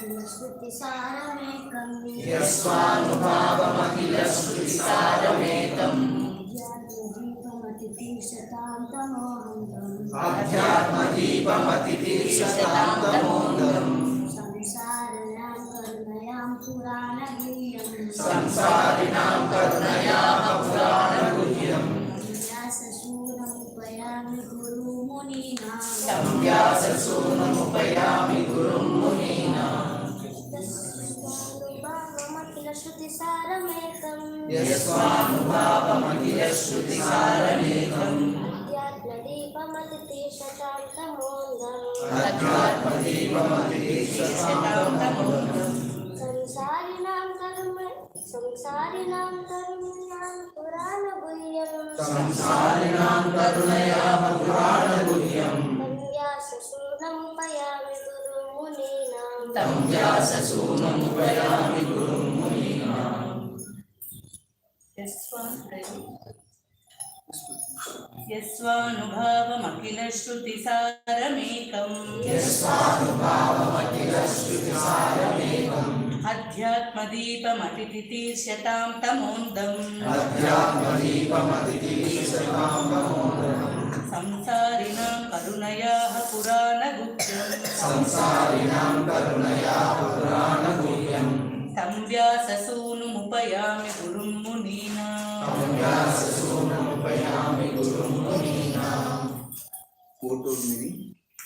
यस्वानुभावमखिलश्रुतिसारमेकम् अध्यात्मदीपमतितीर्षतां तमोऽन्धम् संसारिणां करुणयाः पुराणगुह्यम् तं व्याससूनुमुपयामि गुरुं मुनीनाम् यस्वानुभावमखिलश्रुतिसारमेकम् अध्यात्मदीपमतितीर्षतां तमोऽन्धम् संसारिणां करुणयाः पुराणगुह्यम् तं व्याससूनुमुपयामि गुरुं मुनीनाम् यस्वानुभावमखिलश्रुतिसारमेकम् अध्यात्मदीपमतितीर्षतां तमोऽन्धम् संसारिणां करुणयाः पुराणगुह्यम् तं व्याससूनुमुपयामि गुरुं मुनीनाम् Foretold meaning,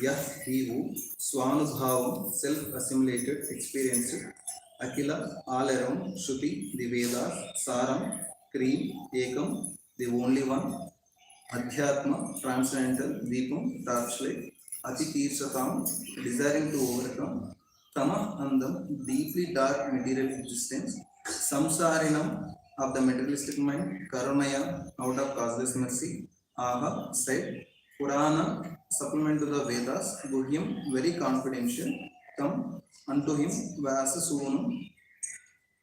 yes, he who Swanubhavam, self-assimilated, experienced, Akila, all around, Shruti, the Vedas, Saram, Cream, Ekam, the only one, Adhyatma, transcendental, Deepam, torchlight, Atitirsatam, desiring to overcome, Tama, Andam, deeply dark material existence, Samsarinam, of the materialistic mind, Karunaya, out of causeless mercy, Aha, said, Purana, supplement to the Vedas, Guhyam, very confidential, come unto him, Vyasasunam,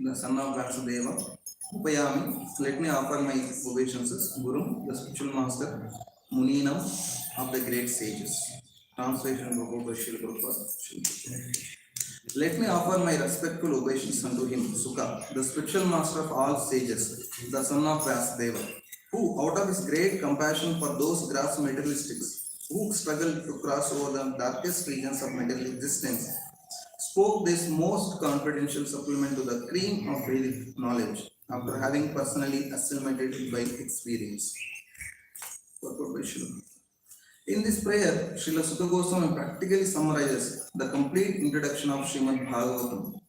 the son of Vasudeva, Upayami, let me offer my obeisances, Guru, the spiritual master, Muninam, of the great sages. Translation Bhagavad Let me offer my respectful obeisance unto him, Sukha, the spiritual master of all sages, the son of Vasudeva, who, out of his great compassion for those gross materialistics who struggle to cross over the darkest regions of material existence, spoke this most confidential supplement to the cream of Vedic knowledge after having personally assimilated it by experience. In this prayer, Srila Sukha Goswami practically summarizes the complete introduction of Srimad Bhagavatam.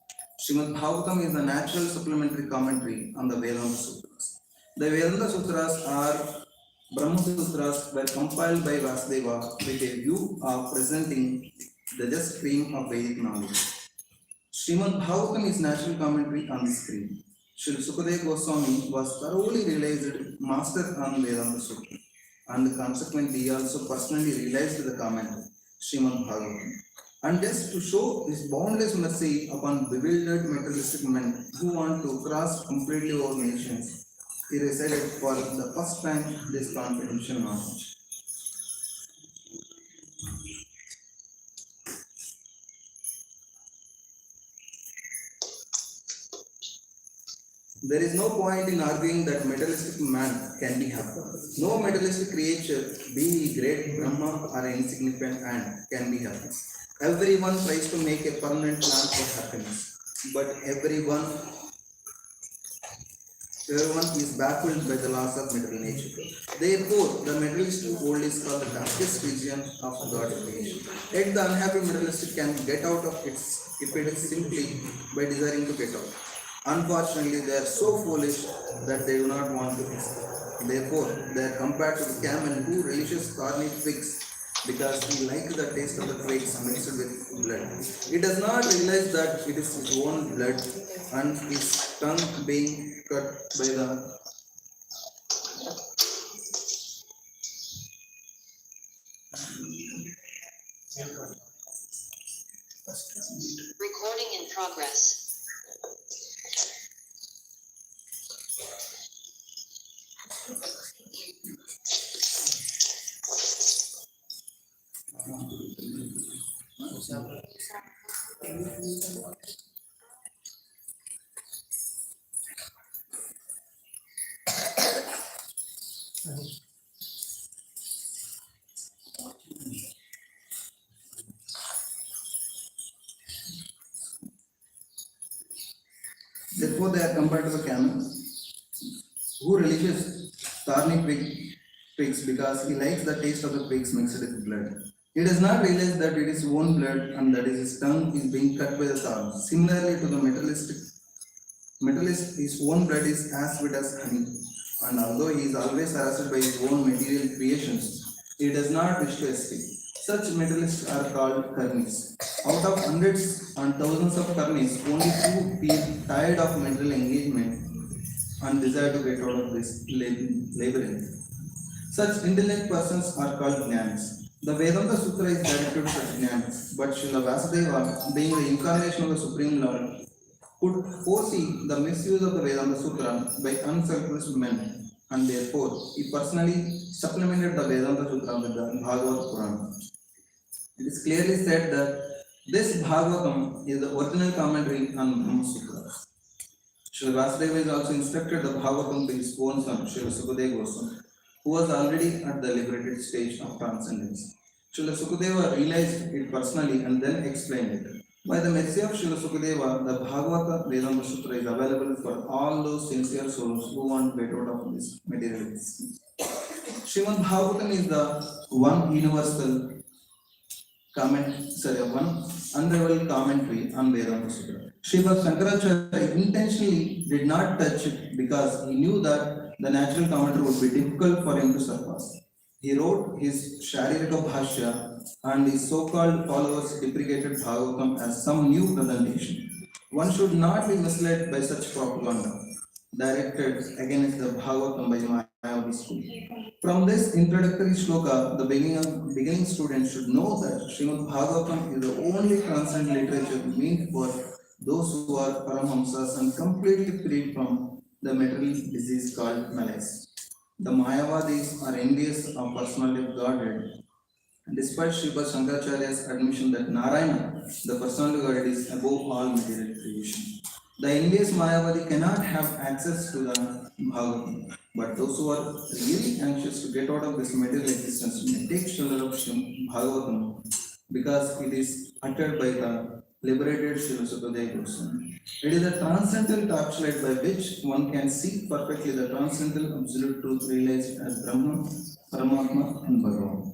Srimad Bhagavatam is the natural supplementary commentary on the Vedanta Sutras. The Vedanta Sutras are Brahma Sutras were compiled by Vasudeva with a view of presenting the just cream of Vedic knowledge. Srimad Bhagavatam is natural commentary on this cream. Srila Sukadeva Goswami was thoroughly realized master on Vedanta Sutra, and consequently he also personally realized the commentary, Srimad Bhagavatam. And just to show his boundless mercy upon bewildered materialistic men who want to cross completely over nations, he recited for the first time this confidential knowledge. There is no point in arguing that materialistic man can be happy. No materialistic creature, be he great Brahma or insignificant ant, can be happy. Everyone tries to make a permanent plan for happiness, but everyone is baffled by the laws of material nature. Therefore, the materialistic world is called the darkest region of God creation. Yet the unhappy materialistic can get out of it if it is simply by desiring to get out. Unfortunately, they are so foolish that they do not want to escape. Therefore, they are compared to the camel who relishes thorny twigs because he likes the taste of the twigs mixed with blood. He does not realize that it is his own blood and his tongue being cut by the Recording in progress. Therefore, they are compared to the camel who relishes thorny twigs because he likes the taste of the twigs mixed with blood. He does not realize that it is his own blood and that his tongue is being cut by the thorns. Similarly to the metalist, his own blood is as sweet as honey, and although he is always harassed by his own material creations, he does not wish to escape. Such metalists are called karmis. Out of hundreds and thousands of karmis, only few feel tired of mental engagement and desire to get out of this labyrinth. Such intelligent persons are called jnans. The Vedanta Sutra is directed to such jnans, but Srila Vasudeva, being the incarnation of the Supreme Lord, could foresee the misuse of the Vedanta Sutra by unselfish men, and therefore he personally supplemented the Vedanta Sutra with the Bhagavad Purana. It is clearly said that this Bhagavatam is the original commentary on Brahma Sutra. Srila Vasudeva is also instructed the Bhagavatam to his own son, Srila Sukadeva Goswami, who was already at the liberated stage of transcendence. Srila Sukadeva realized it personally and then explained it. By the mercy of Srila Sukadeva, the Bhagavata Vedanta Sutra is available for all those sincere souls who want to get out of this material existence. Srimad Bhagavatam is the one universal one unrivaled commentary on Vedanta Sutra. Srila Shankaracharya intentionally did not touch it because he knew that the natural commentary would be difficult for him to surpass. He wrote his Sharirika Bhashya and his so-called followers deprecated Bhagavatam as some new presentation. One should not be misled by such propaganda directed against the Bhagavatam by Mayavadi school. From this introductory shloka, the beginning student should know that Srimad Bhagavatam is the only transcendent literature meant for those who are Paramhamsas and completely freed from the material disease called malaise. The Mayavadis are envious of personality of Godhead. Despite Sripad Shankaracharya's admission that Narayana, the personality of Godhead, is above all material creation. The envious Mayavadi cannot have access to the Bhagavatam, but those who are really anxious to get out of this material existence may take shelter of Bhagavatam because it is uttered by the liberated Srila Sukadeva Goswami. It is a transcendental torchlight by which one can see perfectly the transcendental absolute truth realized as Brahman, Paramatma, and Bhagavan.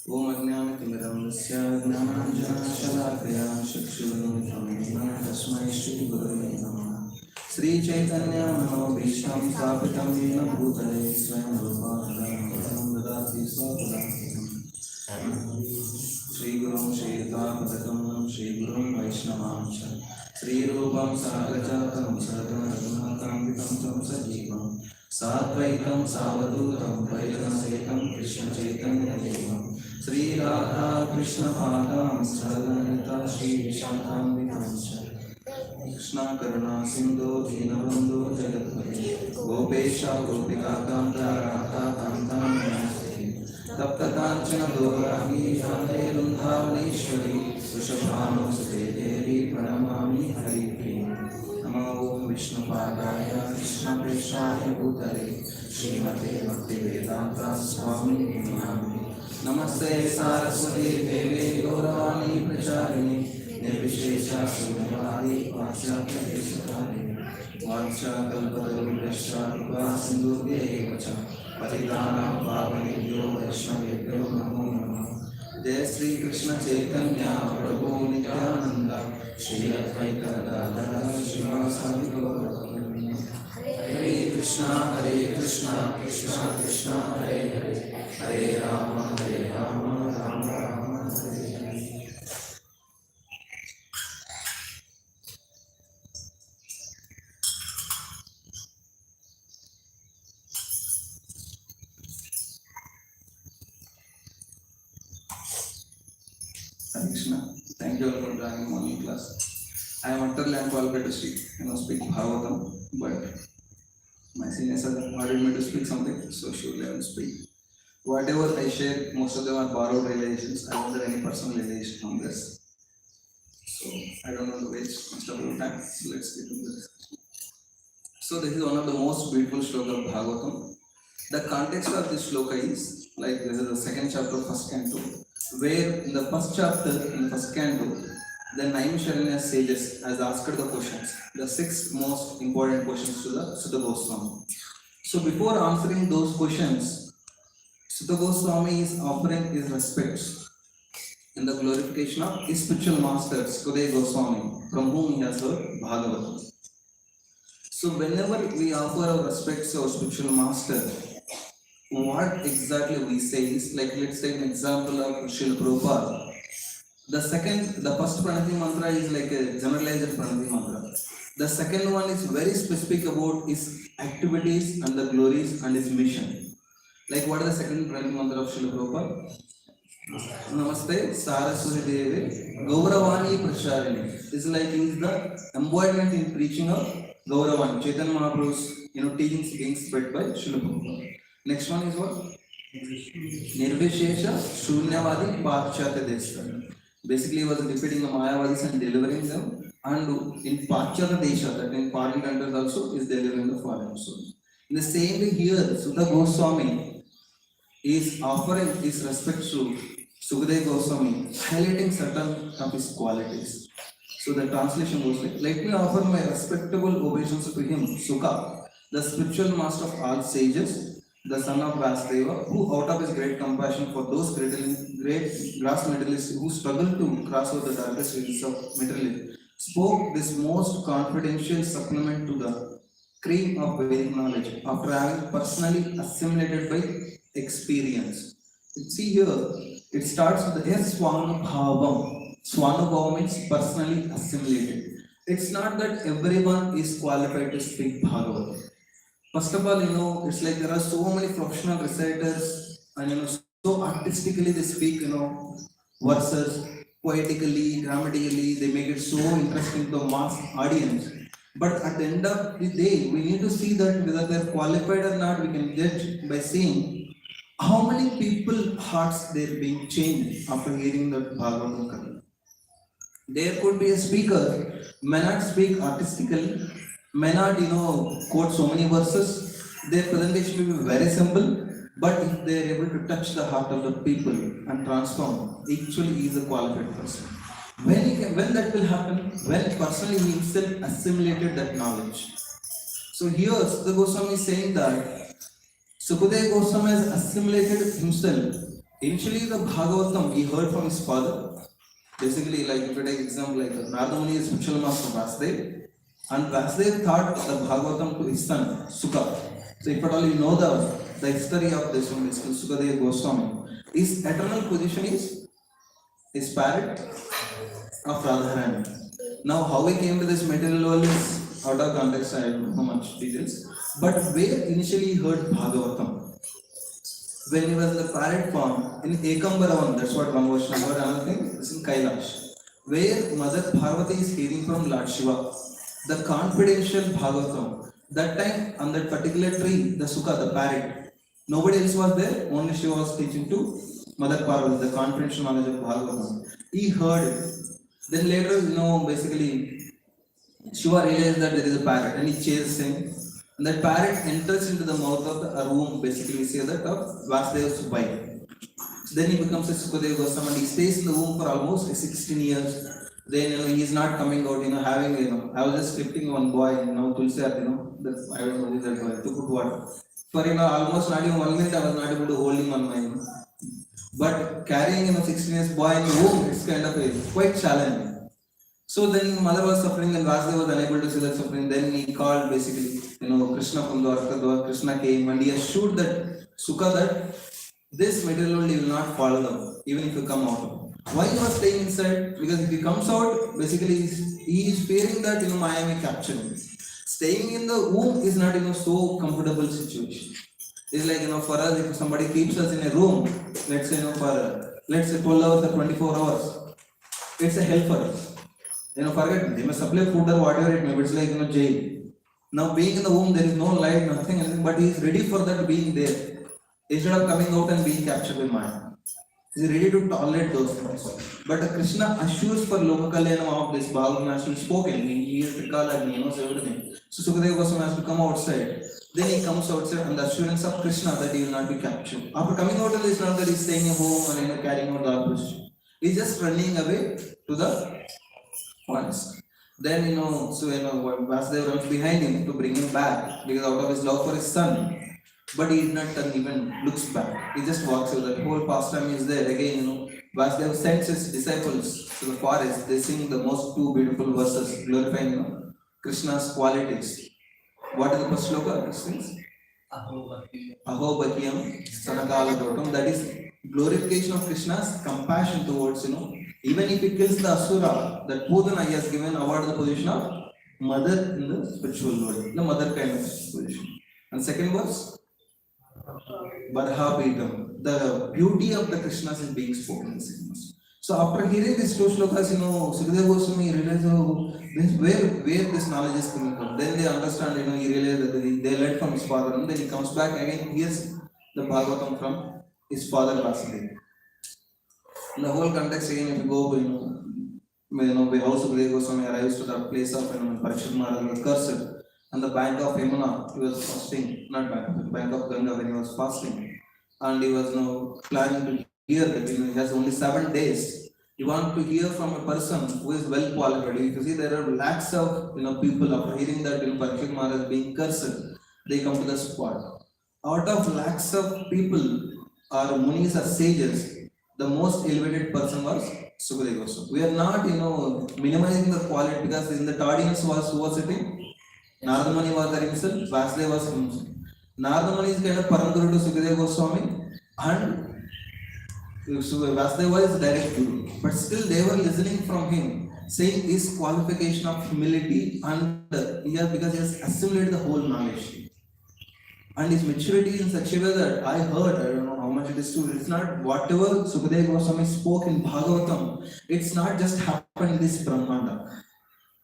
Om Ajnana-Timirandasya Jnana-Jana-Shalakaya Chakshurunithamena Tasmai Shri Gurave Namah Sri Chaitanya Mano Bhishtam Sthapitam Yena Bhutale Swayam Rupa Dadati Swapadam Shri Gurum Shri Padakam Shri Gurum Vaishnavam Shri Rupam Sagrajatam Sadhana Raghunatambitam Tam Sajivam Satvaitam Savadutam Parijasetam Krishna Chaitanya Devam Sri Radha Krishna Padam Sadhanita Shri Vishantambitam Krishna Karuna Sindhu Dinabandhu Jagatpati Gopesha Gopika Kanta Radha Kanta Namaste Tapta Kanchana Dorami Radhe Rundhavaneshwari Sushabhanu Sute Devi Pranamami Hari Namo Vishnu Padaya Krishna Preshaya Bhutale Srimate Bhaktivedanta Swami Nami Namaste Saraswati Devi Gauravani Pracharini Nirvishesha Sunyavadi Vachakya Desakari Vacha Kalpatarubhyascha Kripa Sindhubhya Vacha Patitana Pavanebhyo Vaishnavebhyo Namo Namah Jai Sri Krishna Chaitanya Prabhu Nityananda Shri Advaita Gadadhara Srivasadi Gaura Hare Krishna Krishna Krishna Hare Hare Hare Rama Rama Rama Hare Hare. Hare Krishna. Thank you all for joining morning class. I am utterly unqualified to speak Bhagavatam, but my seniors have ordered me to speak something, so surely I will speak. Whatever I share, most of them are borrowed realizations. I don't have any personal realization on this. So I don't want to waste much of your time. So let's get into this. So this is one of the most beautiful shloka of Bhagavatam. The context of this shloka is like this is the second chapter of first canto, where in the first chapter, in the first canto, the Naimisharanya sages has asked the questions, the six most important questions to the Sutta Goswami. So before answering those questions, Sutta Goswami is offering his respects in the glorification of his spiritual master, Sukadeva Goswami, from whom he has heard Bhagavatam. So whenever we offer our respects to our spiritual master, what exactly we say is like, let's take an example of Srila Prabhupada. The first Pranati mantra is like a generalized Pranati mantra. The second one is very specific about his activities and the glories and his mission. Like what is the second Pranati mantra of Srila Prabhupada? Namaste Saraswati Devi Gauravani Prasharini. It's like he is the embodiment in preaching of Gauravani. Chaitanya Mahaprabhu's teachings being spread by Srila Prabhupada. Next one is what? Nirvishesha Shunyavadi Pachyatya Desha. Basically, he was defeating the Mayavadis and delivering them. And in Pachyatya Desha, that in foreign countries also, is delivering the foreign souls. In the same way here, Sutta Goswami is offering his respect to Sukadeva Goswami, highlighting certain of his qualities. So the translation goes like, let me offer my respectable obeisance to him, Sukha, the spiritual master of all sages, the son of Vasudeva, who out of his great compassion for those great gross materialists who struggle to cross over the darkest regions of materialism, spoke this most confidential supplement to the cream of Vedic knowledge after having personally assimilated by experience. See here, it starts with the Swanubhavam. Swanubhavam means personally assimilated. It's not that everyone is qualified to speak Bhagavad. First of all, it's like there are so many professional reciters, and so artistically they speak, verses, poetically, grammatically, they make it so interesting to the mass audience. But at the end of the day, we need to see that whether they're qualified or not, we can judge by seeing how many people hearts they're being changed after hearing that Bhagavatam. There could be a speaker, may not speak artistically, may not, quote so many verses. Their presentation will be very simple, but if they are able to touch the heart of the people and transform, actually he is a qualified person. When that will happen? When personally he himself assimilated that knowledge. So here, Sutta Goswami is saying that Sukadeva Goswami has assimilated himself. Initially, the Bhagavatam he heard from his father. Basically, like if you take example like Narada Muni is spiritual master Vasudeva, and Vasudeva taught the Bhagavatam to his son Sukha. So if at all you know the history of this one, basically Sukadeva Goswami, his eternal position is parrot of Radharani. Now how he came to this material world is out of context, I don't know much details. But where initially he heard Bhagavatam? When he was in the parrot form, in Ekambaravan, that's what one version of another thing is in Kailash, where Mother Parvati is hearing from Lord Shiva, the confidential Bhagavatam. That time on that particular tree, the Sukha, the parrot, nobody else was there, only Shiva was teaching to Mother Parvati, the confidential knowledge of Bhagavatam. He heard it. Then later, basically, Shiva realized that there is a parrot and he chases him. And that parrot enters into the mouth of the womb, basically we say that of Vasudeva's wife. So then he becomes a Sukadeva Goswami and he stays in the womb for almost 16 years. Then he is not coming out, having I was just scripting one boy, Tulsi, that I don't know that boy, to put water. For almost not even 1 minute I was not able to hold him on my But carrying 16 years boy in the womb, it's kind of quite challenging. So then mother was suffering and Vasudeva was unable to see that suffering. Then he called basically, Krishna from Dwarka. Krishna came and he assured that Sukha that this material world will not fall down, even if you come out. Why he was staying inside? Because if he comes out, basically he is fearing that Maya may capture him. Staying in the womb is not so comfortable situation. It's like for us, if somebody keeps us in a room, let's say for 12 hours or 24 hours, it's a hell for us. Forget, they may supply food or whatever it may be, it's like jail. Now being in the womb, there is no light, nothing, but he is ready for that being there. instead of coming out and being captured by Maya. He is ready to tolerate those things. But Krishna assures for Loka Kalyanam of this Bhagavatam has been spoken. He is Trikala, he knows everything. So Sukadeva Goswami has to come outside. Then he comes outside and the assurance of Krishna that he will not be captured. After coming out of this, not that he is staying at home or carrying out the operation. He is just running away to the forest. Then Vasudeva runs behind him to bring him back because out of his love for his son. But he did not turn even looks back. He just walks away. That whole pastime is there. Again, Vasudeva sends his disciples to the forest. They sing the most two beautiful verses glorifying Krishna's qualities. What is the first sloka? It sings Aho Bhakyam Sanakala Dotam. That is glorification of Krishna's compassion towards, even if he kills the Asura, that Pudana he has given award the position of mother in the spiritual world. The mother kind of position. And second verse, Barhabidam. The beauty of the Krishnas is being spoken in second verse. So after hearing these two slokas, Sukadeva Goswami realizes where this knowledge is coming from. Then they understand, he realizes that they learned from his father, and then he comes back again, hears the Bhagavatam from his father Vasudeva. In the whole context, again, if you go, how Sukadeva Goswami arrives to the place of Parikshit Maharaj was cursed, on the bank of Yamuna, he was fasting, not bank of Ganga when he was fasting, and he was planning to hear that he has only 7 days. You want to hear from a person who is well qualified. If you see, there are lakhs of people after hearing that Parikshit Maharaj being cursed, they come to the spot. Out of lakhs of people or munis or sages, the most elevated person was Sukadeva Goswami. We are not minimizing the quality, because in the audience who was sitting, Narada Muni was there himself, Vasudeva was himself. Narada Muni is kind of Param Guru to Sukadeva Goswami, and Vasudeva is direct Guru. But still they were listening from him, saying his qualification of humility, and because he has assimilated the whole knowledge. And his maturity in such a way that I don't know how much it is true. It's not whatever Sukadeva Goswami spoke in Bhagavatam, it's not just happened in this Brahmanda.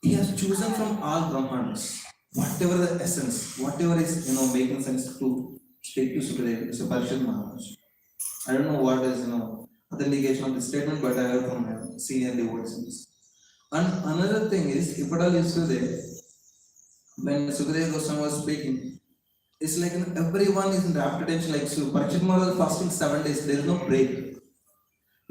He has chosen from all Brahmandas. Whatever the essence, whatever is making sense to speak to Sukadeva, so Parikshit Maharaj. I don't know what is authentication of this statement, but I heard from senior devotees in this. And another thing is, if at all is today, when Sukadeva Goswami was speaking, it's like everyone is in rapt attention. Like Parikshit Maharaj was fasting 7 days, there is no break.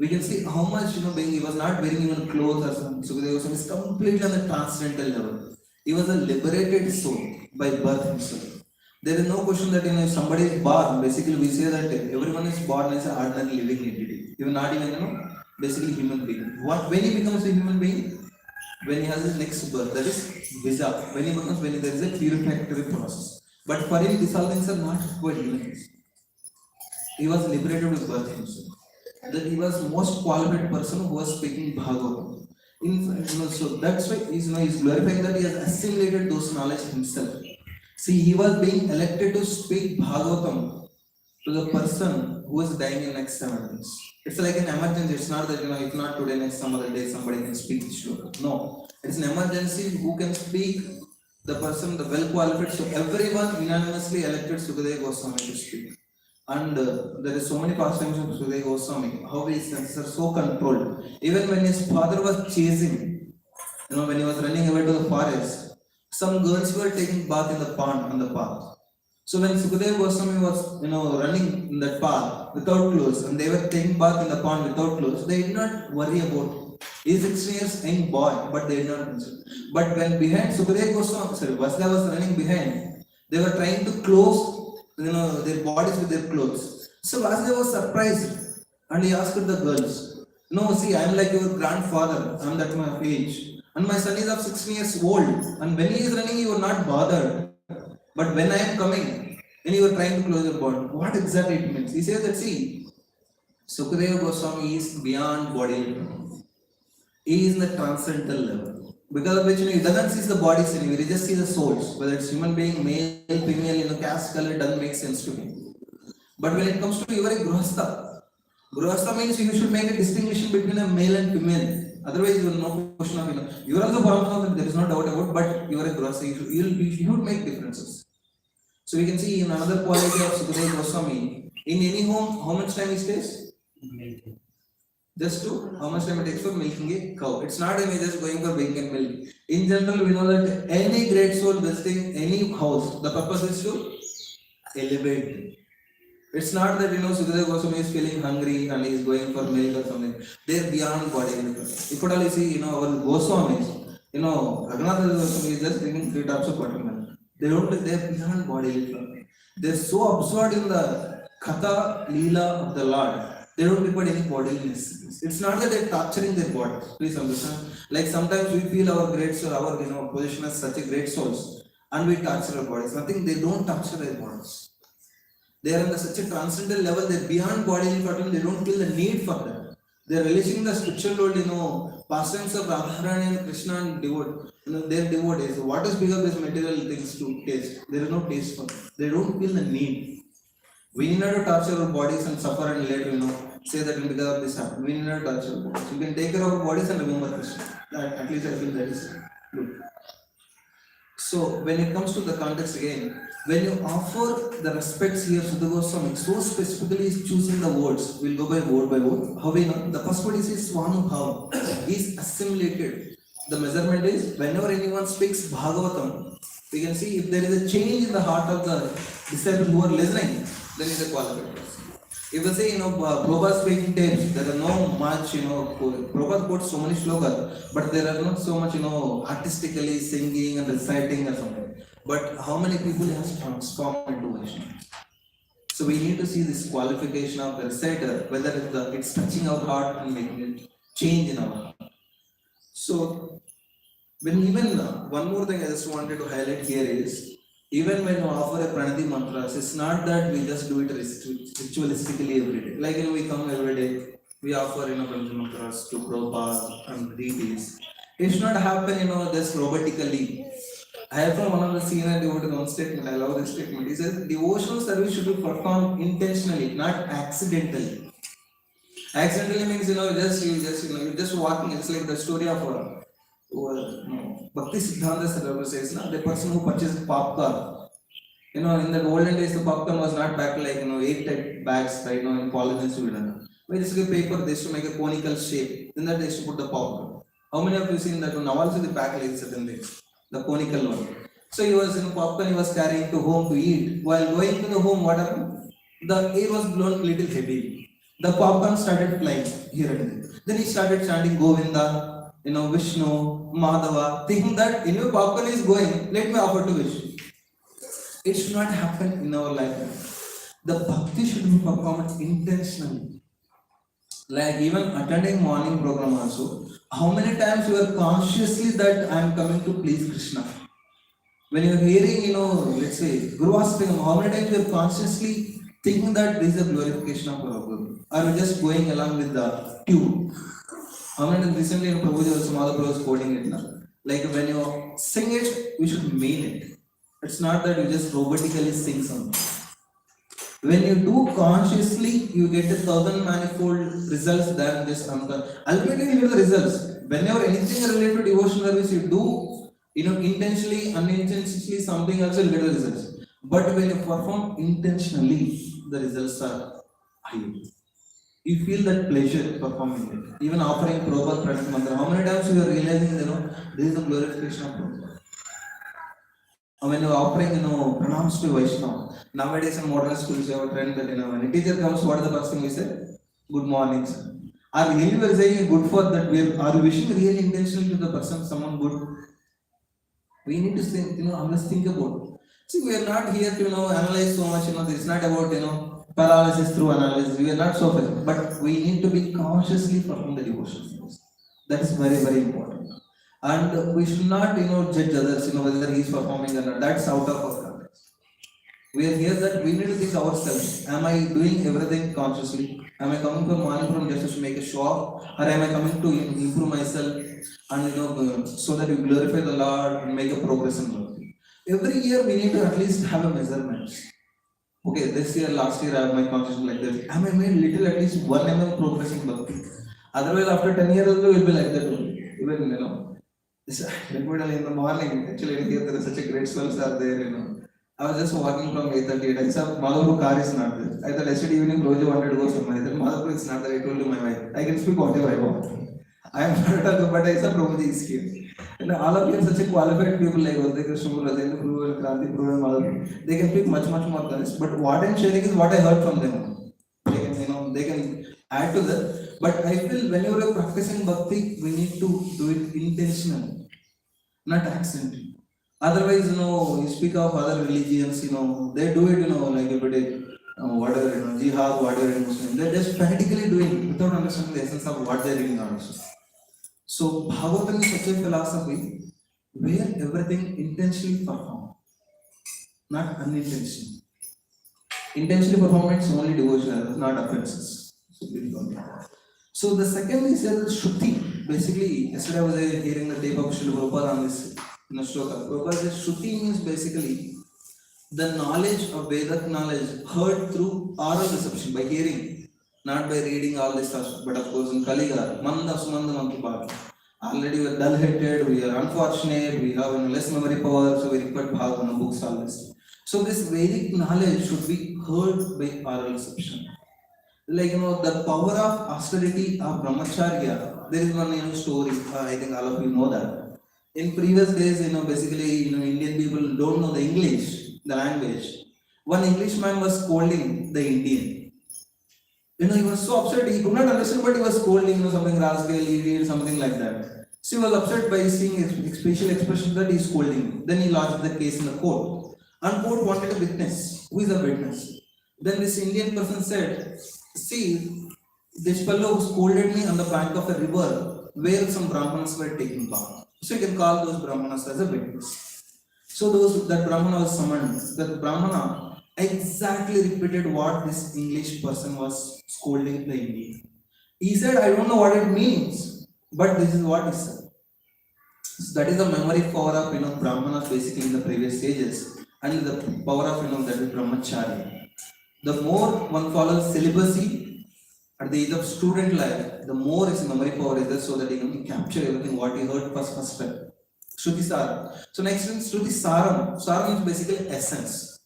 We can see how much he was not wearing even clothes or something. Sukadeva Goswami is completely on the transcendental level. He was a liberated soul by birth himself. There is no question that if somebody is born, basically we say that everyone is born as an ordinary living entity. Even not even basically human being. When he becomes a human being? When he has his next birth, that is visa. When there is a purificatory process. But for him, these all things are not required even. He was liberated with birth himself. That he was the most qualified person who was speaking Bhagavatam. So that's why he's glorifying that he has assimilated those knowledge himself. See, he was being elected to speak Bhagavatam to the person who is dying in next 7 days. It's like an emergency. It's not that if not today, next some other day somebody can speak this shloka. No, it's an emergency. Who can speak? The person, the well qualified. So everyone unanimously elected Sukadeva Goswami to speak. And there is so many pastimes of Sukadeva Goswami, how his senses are so controlled. Even when his father was chasing, when he was running away to the forest, some girls were taking bath in the pond on the path. So when Sukadeva Goswami was running in that path without clothes, and they were taking bath in the pond without clothes, they did not worry about it. He is 16 years young boy, but they did not consider. But when behind Sukadeva Goswami, Vasudeva was running behind, they were trying to close their bodies with their clothes. So Vasudeva was surprised, and he asked the girls, see, I am like your grandfather, I am that my age, and my son is of 16 years old, and when he is running, you are not bothered. But when I am coming, then you are trying to close your body. What exactly it means? He says that, see, Sukadeva Goswami is beyond body. He is in the transcendental level. Because of which he doesn't see the bodies anywhere, he just sees the souls. Whether it's human being, male, female, caste, color, doesn't make sense to him. But when it comes to you are a Grihastha. Grihastha means you should make a distinction between a male and female. Otherwise, you have no question of you are also Brahmana, there is no doubt about, but you are a Grihastha, you should make differences. So we can see in another quality of Sukadeva Goswami, In any home, how much time he stays? Just to how much time it takes for milking a cow. It's not a just going for milk and milk. In general, we know that any great soul visiting any house, the purpose is to elevate. It's not that Sukadeva Goswami is feeling hungry and he is going for milk or something. They're beyond body. If at all you see, our Goswamis, Raghunath Goswami is just drinking 3 drops of buttermilk. They're beyond body. They're so absorbed in the Katha Leela of the Lord. They don't require any bodiness. It's not that they're torturing their body. Please understand. Like sometimes we feel our great soul, our position as such a great souls, and we torture our bodies. Nothing, they don't torture their bodies. They are on such a transcendental level, they're beyond bodily importance, they don't feel the need for that. They are relishing the spiritual world, pastimes of Radharani and Krishna and they're devotees. What is bigger these material things to taste? There is no taste for them. They don't feel the need. We need not to torture our bodies and suffer and later, say that because of this happened. We need not to torture our bodies. We can take care of our bodies and remember Krishna. At least I feel that is good. So when it comes to the context again, when you offer the respects here, Sukadeva Goswami so specifically is choosing the words. We'll go by word. How we know? The first word is Swanubhava. Is assimilated. The measurement is whenever anyone speaks Bhagavatam, we can see if there is a change in the heart of the disciples who are listening, then it's a qualified person. If we say, Prabhupada speaking tapes, there are no much, Prabhupada quotes so many slokas, but there are not so much, artistically singing and reciting or something. But how many people has transformed into Vaishnava? So we need to see this qualification of the reciter, whether it's touching our heart and making it change in our heart. So, when even one more thing I just wanted to highlight here is, even when you offer a pranati mantras, it's not that we just do it ritualistically every day. Like we come every day, we offer pranati mantras to Prabhupada and deities. It should not happen just robotically. I have from one of the senior devotees one statement. I love this statement. He says devotional service should be performed intentionally, not accidentally. Accidentally means you're just walking. It's like the story of Bhakti Siddhanta Sarabha says the person who purchased popcorn. In the olden days the popcorn was not packed like 8 bags right in polythene we When it's a paper, they used to make a conical shape. Then that they used to put the popcorn. How many of you seen that now also they pack like certain things? The conical one. So he was popcorn he was carrying to home to eat. While going to the home, what happened? The air was blown a little heavy. The popcorn started flying here and there. Then he started chanting Govinda, Vishnu, Madhava, thinking that popcorn is going, let me offer to Vishnu. It should not happen in our life. The bhakti should be performed intentionally. Like even attending morning program also, how many times you are consciously that I am coming to please Krishna? When you are hearing, let's say, Guru Ashtangam, how many times you are consciously thinking that this is a glorification of our Guru? Or you are just going along with the tune? How many times recently Prabhuji was Madhaprabhu was quoting it now? Like when you sing it, you should mean it. It's not that you just robotically sing something. When you do consciously, you get 1,000 manifold results than just ultimately you get the results. Whenever anything related to devotional service you do, intentionally, unintentionally, something else will get the results. But when you perform intentionally, the results are high. You feel that pleasure performing it. Even offering Prabhupada Pranati Mantra. How many times you are realizing, this is a glorification of Prabhupada. When you are offering, pranams to Vaishnava. Nowadays in modern schools, you have a trend that, when a teacher comes, what is the first thing we say? Good morning, sir. Are we really saying good for that? Are we wishing really intentionally to the person, someone good? We need to think, always think about. See, we are not here to, analyze so much, this is not about, paralysis through analysis. We are not so far. But we need to be consciously perform the devotion. That is very, very important. And we should not, judge others, whether he is performing or not. That's out of our context. We are here that we need to think ourselves. Am I doing everything consciously? Am I coming from morning from just to make a show off? Or am I coming to improve myself and, so that we glorify the Lord and make a progress in life? Every year we need to at least have a measurement. Okay, this year, last year, I have my consciousness like this. Am I made little, at least 1 mm progress in bhakti? Otherwise, after 10 years, also, it will be like that only. Even, in the morning, actually, here there are such a great souls are there, I was just walking from 8:38. I saw Madhapur car is not there. I thought yesterday evening Roju wanted to go somewhere. I said Madhapur is not there. I told to my wife, I can speak whatever I want. I am not a but I saw Prabhuji is here. And all of you are such a qualified people like Vande Krishnamur, Rajendra Prabhu, and Kranti Prabhu and Madhapur. They can speak much more than this. But what I am sharing is what I heard from them. They can, they can add to that. But I feel whenever you are practicing bhakti, we need to do it intentionally, not accidentally. Otherwise, you speak of other religions, they do it, like every day, whatever, jihad, whatever, Muslim. They're just practically doing without understanding the essence of what they're reading also. So, Bhagavatam is such a philosophy where everything intentionally performed, not unintentionally. Intentionally performed is only devotional, not offenses. So, very good. So the second is Shruti. Basically, yesterday I was hearing the tape of Srila Prabhupada on this in a shloka. Prabhupada says Shruti means basically the knowledge of Vedic knowledge heard through oral reception, by hearing, not by reading all this stuff. But of course in Kaliga, Manda Sumanda Manki. Already we are dull-headed, we are unfortunate, we have less memory power, so we require Bhagavatam books, all this. So this Vedic knowledge should be heard by oral reception. Like the power of austerity of brahmacharya. There is one story. I think all of you know that. In previous days, basically, Indian people don't know the English, the language. One Englishman was scolding the Indian. He was so upset. He could not understand, but he was scolding, something rascal, idiot, something like that. So he was upset by seeing his facial expression that he is scolding. Then he lodged the case in the court. And court wanted a witness. Who is the witness? Then this Indian person said, see, this fellow scolded me on the bank of a river where some Brahmanas were taking bath. So you can call those Brahmanas as a witness. So that Brahmana was summoned. That Brahmana exactly repeated what this English person was scolding the Indian. He said, I don't know what it means, but this is what he said. So that is the memory power of Brahmanas basically in the previous stages, and the power of that is Brahmacharya. The more one follows celibacy at the age of student life, the more his memory power is there, so that he can capture everything what he heard first time. Shruti Saram. So next is Shruti Saram. Saram is basically essence.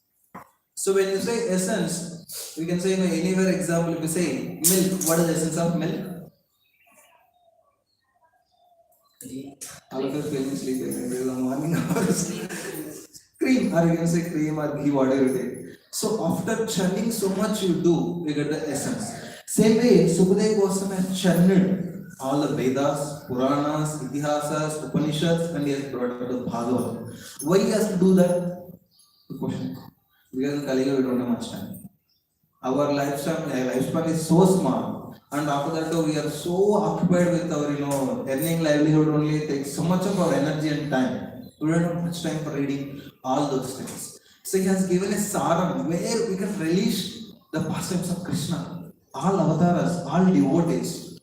So when you say essence, we can say anywhere example, if you say milk, what is the essence of milk? All of us feeling sleepy in the morning hours. Cream, or you can say cream or ghee, whatever it is. So after churning so much you do, you get the essence. Same way, Sukadeva Goswami has churned all the Vedas, Puranas, Itihasas, Upanishads, and he has brought out the Bhagavatam. Why he has to do that? Good question. Because in Kaliga we don't have much time. Our lifespan is so small, and after that we are so occupied with our earning livelihood only. It takes so much of our energy and time. We don't have much time for reading all those things. So he has given a saram where we can relish the pastimes of Krishna, all avatars, all devotees,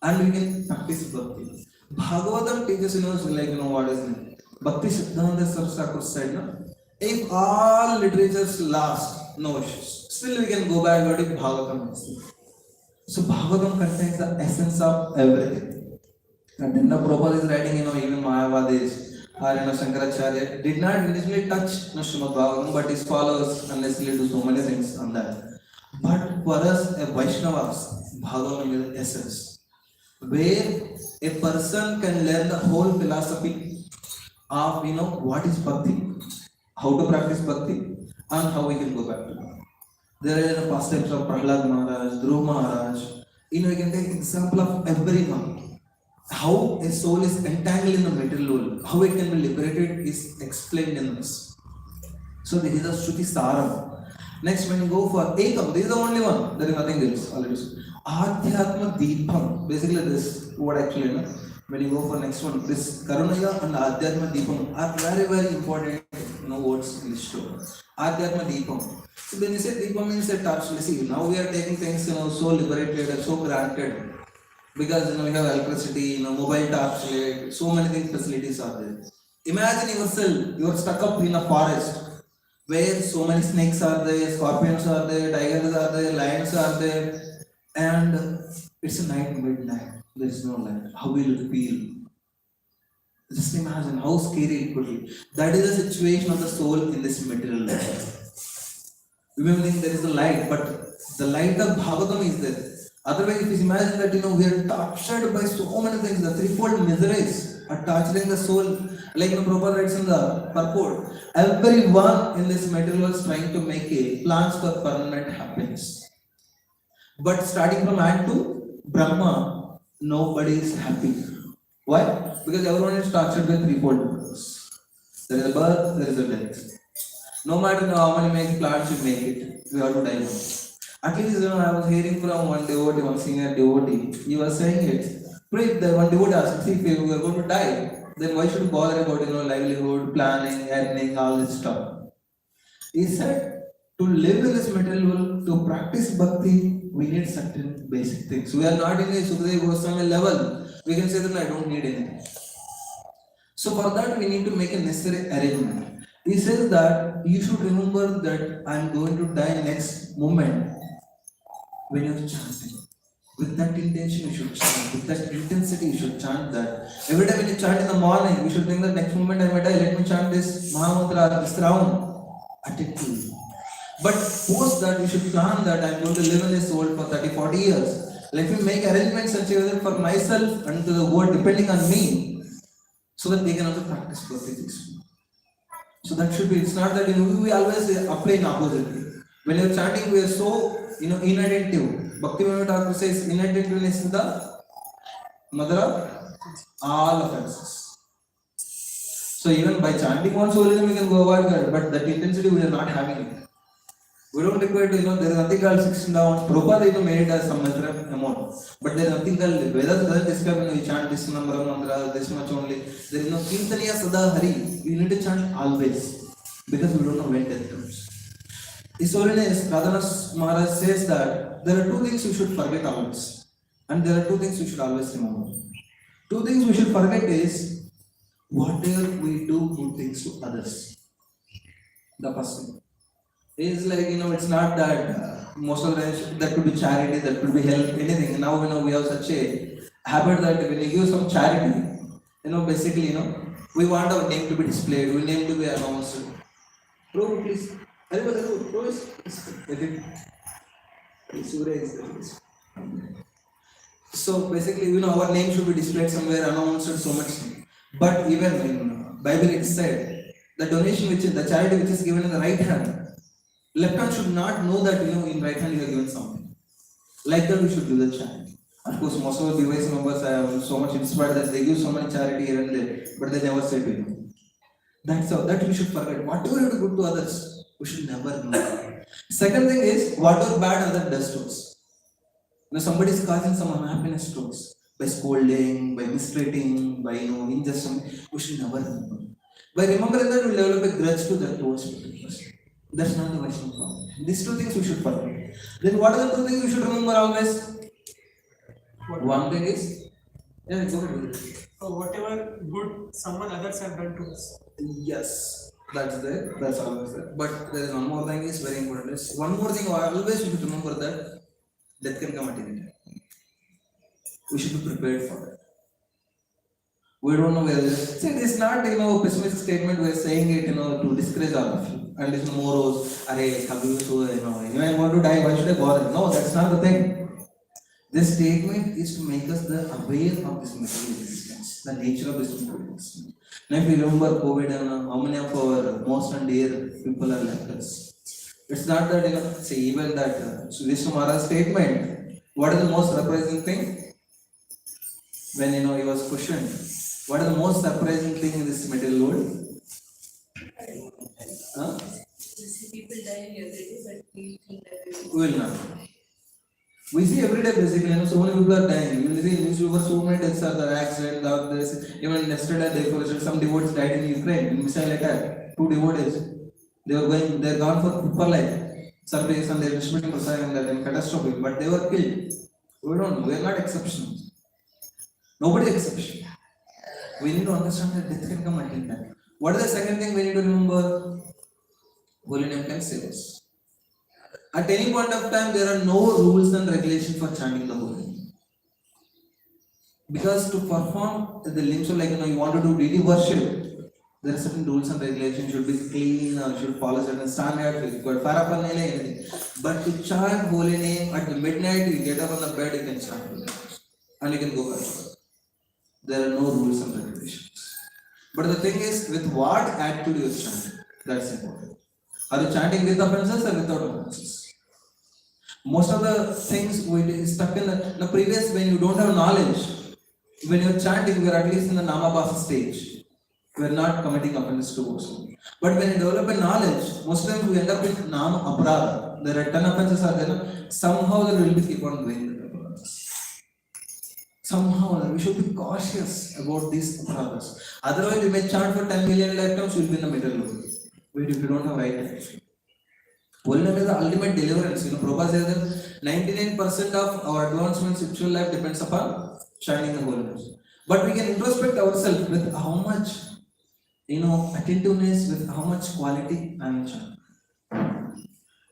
and we can practice bhakti. Bhagavatam teaches what is it? Bhakti Siddhanta Saraswati said, no? If all literatures last, no issues. Still we can go back to Bhagavatam. So Bhagavatam contains the essence of everything. And then the Prabhupada is writing, even Mayavadis, or Shankaracharya did not initially touch Srimad Bhagavatam, but his followers unnecessarily do so many things on that. But for us, Vaishnavas, Bhagavatam is the essence, where a person can learn the whole philosophy of what is bhakti, how to practice bhakti, and how we can go back to God. There are pastimes of Prahlad Maharaj, Dhruv Maharaj. We can take example of everyone. How a soul is entangled in the material world, how it can be liberated is explained in this. So this is a Shruti Saram. Next, when you go for Ekam, this is the only one, there is nothing else already. Adhyatma Deepam, basically this word actually, when you go for next one, this Karunaya and Adhyatma Deepam are very, very important words in this story. Adhyatma Deepam. So when you say Deepam means a touch, see, now we are taking things so liberated and so granted. Because we have electricity, mobile torchlight, so many things, facilities are there. Imagine yourself, you are stuck up in a forest where so many snakes are there, scorpions are there, tigers are there, lions are there, and it's a midnight, there is no light. How will you feel? Just imagine how scary it could be. That is the situation of the soul in this material life. We may think there is a light, but the light of Bhagavatam is there. Otherwise, if you imagine that we are tortured by so many things, the threefold miseries are torturing the soul, like the Prabhupada writes in the purport. Everyone in this material world is trying to make a plans for permanent happiness. But starting from man to Brahma, nobody is happy. Why? Because everyone is tortured by threefold miseries. There is a birth, there is a death. No matter how many make plans you make it, we have to die one. At least I was hearing from one devotee, one senior devotee, he was saying it. Pray that one devotee asked, see, if we are going to die, then why should we bother about livelihood, planning, earning, all this stuff? He said, to live in this material world, to practice bhakti, we need certain basic things. We are not in a Sukadeva Goswami level. We can say that I don't need anything. So for that, we need to make a necessary arrangement. He says that you should remember that I am going to die next moment when you are chanting. With that intention, you should chant. With that intensity, you should chant that. Every time when you chant in the morning, you should think that next moment I may die, let me chant this Mahamantra, this round. Attitude. But post that, you should plan that I am going to live in this world for 30, 40 years. Let me make arrangements such as for myself and to the world depending on me, so that they can also practice bhakti. So that should be, it's not that we always apply in opposite. When you're chanting, we are so inattentive. Bhakti Thakur says inattentiveness is the mother of all offenses. So even by chanting one soul, we can go avoid that, but that intensity we are not having it. We don't require to, there is nothing called 16 down. Prabhupada made it as some measure amount. But there is nothing called, Vedas doesn't describe, you chant this number of mantra, this much only. There is no Kirtaniya Sada Hari. You need to chant always. Because we don't know when death comes. His Holiness Radhanas Maharaj says that there are two things you should forget always. And there are two things you should always remember. Two things we should forget is, whatever we do good things to others. The first thing. It's like, it's not that most of the times that could be charity, that could be help, anything. Now, we have such a habit that when you give some charity, basically, we want our name to be displayed, we name to be announced. Prabhu, please. So basically, our name should be displayed somewhere, announced, so much. But even in Bible it said, the donation the charity which is given in the right hand, left hand should not know that in right hand you are given something. Like that we should do the charity. Of course, most of the device members are so much inspired that they give so much charity here and there, but they never say to you. That's how that we should forget. Whatever you do good to others, we should never know. Second thing is, whatever bad other does to us. Somebody is causing some unhappiness to us by scolding, by mistreating, by injustice. We should never remember. By remembering that, we will develop a grudge to that towards person. That's not the Vaishnava problem. These two things we should forget. Then what are the two things we should remember always? One thing is, go ahead. Whatever good someone others have done to us. Yes, that's there. That's always there. But there is one more thing is very important. One more thing always we should remember that death can come at any time. We should be prepared for that. We don't know whether it's not a pessimistic statement. We're saying it to discourage all of you. And it's morals. I want to die. Why should I bother? No, that's not the thing. This statement is to make us aware of this material existence, the nature of this material existence. Now, if you remember COVID, how many of our most and dear people are left us? It's not that say even that Vishnu Maharaj's statement. What is the most surprising thing? When he was questioned, what is the most surprising thing in this material world? Huh? We see people dying every day, but we think that We will not. We see every day basically, so many people are dying. You will see in newspaper so many deaths are there, accident, even yesterday some devotees died in Ukraine in missile attack. 2 devotees. They're gone for life. Some days and they're distributing prasadam and they're catastrophic, but they were killed. We don't know, we are not exceptional. Nobody is exception. We need to understand that death can come at any time. What is the second thing we need to remember? Holy name can save us. At any point of time, there are no rules and regulations for chanting the holy name. Because to perform the limbs of, like, you want to do really worship, there are certain rules and regulations. Should be clean, or should follow certain standards. But paraphernalia, anything. But to chant holy name at the midnight, you get up on the bed, you can chant, and you can go back. There are no rules and regulations. But the thing is, with what attitude you are chanting, that's important. Are you chanting with offenses or without offenses? Most of the things we stuck in the previous, when you don't have knowledge, when you're chanting, we are at least in the Namabhasa stage. We are not committing offenses towards you. But when you develop a knowledge, most times we end up in Nama Aparada. There are 10 offenses are there. Somehow there will be keep on doing the offenses. Somehow we should be cautious about these offenses. Otherwise, you may chant for 10 million lifetimes, you will be in the middle of it. Wait, if you don't have right attitude. Holiness is the ultimate deliverance. Prabhupada says that 99% of our advancement in spiritual life depends upon shining the holiness. But we can introspect ourselves with how much, attentiveness, with how much quality I am chanting.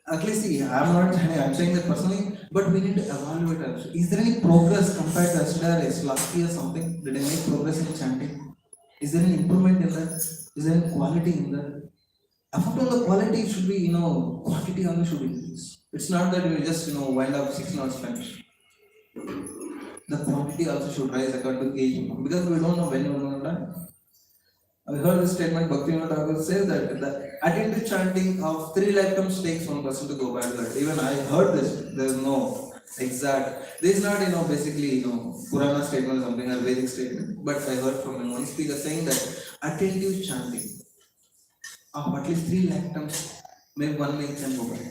At least, see, I'm not chanting, I'm saying that personally, but we need to evaluate ourselves. Is there any progress compared to yesterday or last year or something? Did I make progress in chanting? Is there an improvement in that? Is there any quality in that? Apart from the quality, should be, quantity also should increase. It's not that we just, wind up 6 months French. The quantity also should rise according to age, because we don't know when we're going to die. I heard this statement, Bhaktivinoda says that the attentive chanting of 3 lifetimes takes 1 person to go back to that. Even I heard this, there is no exact, this is not, basically, Purana statement or something, or Vedic statement, but I heard from one speaker saying that attentive chanting of at least 3 lifetimes, maybe 1 week can go back.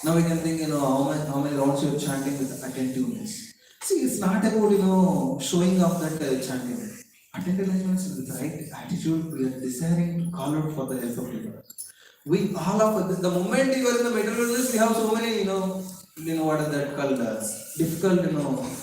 Now we can think, how many rounds you're chanting with attentiveness. See, it's not about, showing off that chanting. Attentiveness is the right attitude. We are desiring to call out for the help of God. We all of the moment you are in the materialness, we have so many, what is that called as difficult,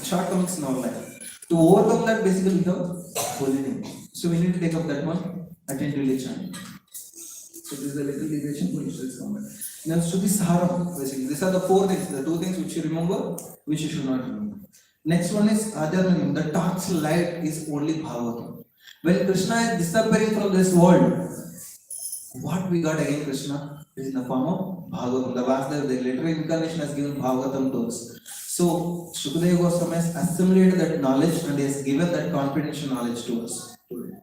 shortcomings in our life. To overcome that, basically, we have holy name. So we need to take up that one, attentively chanting. So this is a little deviation for this comment. Now, Shruti Saharam, basically. These are the 4 things, the 2 things which you remember, which you should not remember. Next one is Adharmanam. The torch light is only Bhagavatam. When Krishna is disappearing from this world, what we got again, Krishna, is in the form of Bhagavatam. The Vasudeva, the later incarnation, has given Bhagavatam to us. So, Shukadeva Goswami has assimilated that knowledge and he has given that confidential knowledge to us today.